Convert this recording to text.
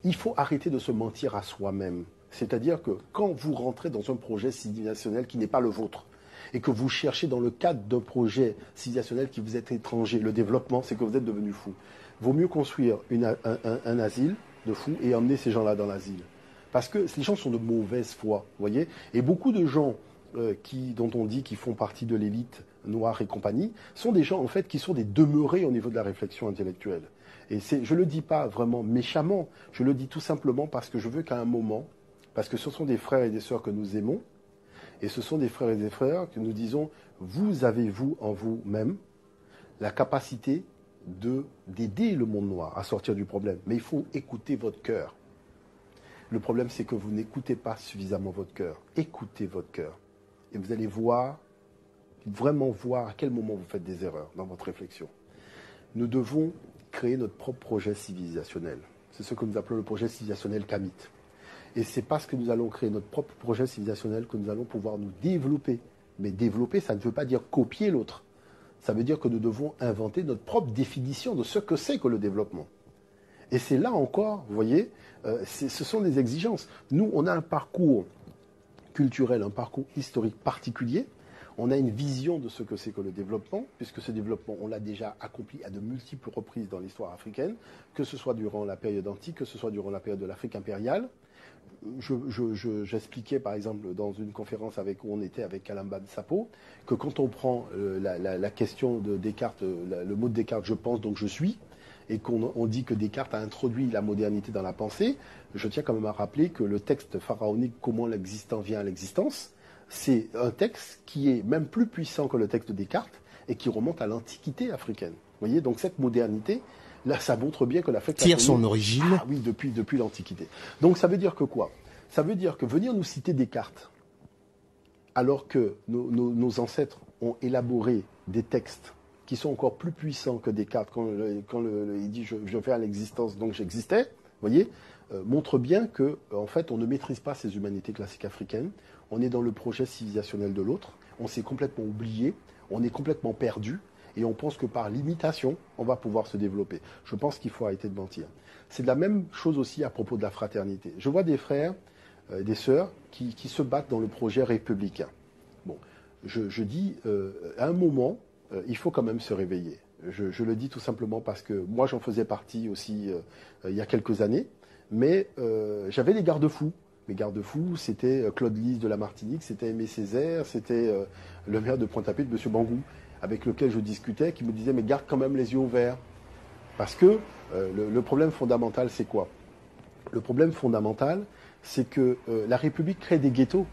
Il faut arrêter de se mentir à soi-même. C'est-à-dire que quand vous rentrez dans un projet civilisationnel qui n'est pas le vôtre, et que vous cherchez dans le cadre d'un projet civilisationnel qui vous est étranger, le développement, c'est que vous êtes devenu fou. Vaut mieux construire un asile de fous et emmener ces gens-là dans l'asile. Parce que les gens sont de mauvaise foi, vous voyez. Et beaucoup de gens dont on dit qu'ils font partie de l'élite noire et compagnie, sont des gens en fait qui sont des demeurés au niveau de la réflexion intellectuelle. Et je ne le dis pas vraiment méchamment, je le dis tout simplement parce que je veux qu'à un moment, parce que ce sont des frères et des sœurs que nous aimons, et ce sont des frères et des frères que nous disons, vous avez, vous, en vous-même, la capacité d'aider le monde noir à sortir du problème. Mais il faut écouter votre cœur. Le problème, c'est que vous n'écoutez pas suffisamment votre cœur. Écoutez votre cœur. Et vous allez voir, vraiment voir à quel moment vous faites des erreurs dans votre réflexion. Nous devons créer notre propre projet civilisationnel. C'est ce que nous appelons le projet civilisationnel Kamite. Et c'est parce que nous allons créer notre propre projet civilisationnel que nous allons pouvoir nous développer. Mais développer, ça ne veut pas dire copier l'autre. Ça veut dire que nous devons inventer notre propre définition de ce que c'est que le développement. Et c'est là encore, vous voyez, ce sont des exigences. Nous, on a un parcours culturel, un parcours historique particulier. On a une vision de ce que c'est que le développement, puisque ce développement, on l'a déjà accompli à de multiples reprises dans l'histoire africaine, que ce soit durant la période antique, que ce soit durant la période de l'Afrique impériale. J'expliquais par exemple dans une conférence où on était avec Kalamba Sapo que quand on prend la question de Descartes, le mot de Descartes, je pense donc je suis, et qu'on dit que Descartes a introduit la modernité dans la pensée, je tiens quand même à rappeler que le texte pharaonique, comment l'existant vient à l'existence, c'est un texte qui est même plus puissant que le texte de Descartes et qui remonte à l'Antiquité africaine. Vous voyez, donc cette modernité, là, ça montre bien que l'Afrique tire son origine. Ah oui, depuis l'Antiquité. Donc ça veut dire que quoi? Ça veut dire que venir nous citer Descartes, alors que nos ancêtres ont élaboré des textes qui sont encore plus puissants que Descartes, quand il dit je viens à l'existence, donc j'existais, vous voyez, montre bien que en fait, on ne maîtrise pas ces humanités classiques africaines. On est dans le projet civilisationnel de l'autre. On s'est complètement oublié. On est complètement perdu. Et on pense que par l'imitation, on va pouvoir se développer. Je pense qu'il faut arrêter de mentir. C'est de la même chose aussi à propos de la fraternité. Je vois des frères, des sœurs qui se battent dans le projet républicain. Bon, je dis, à un moment, il faut quand même se réveiller. Je le dis tout simplement parce que moi, j'en faisais partie aussi il y a quelques années. Mais j'avais des garde-fous. Mes garde-fous, c'était Claude Lys de la Martinique, c'était Aimé Césaire, c'était le maire de Pointe-à-Pitre, M. Bangou, avec lequel je discutais, qui me disait, mais garde quand même les yeux ouverts. Parce que le problème fondamental, c'est quoi? Le problème fondamental, c'est que la République crée des ghettos.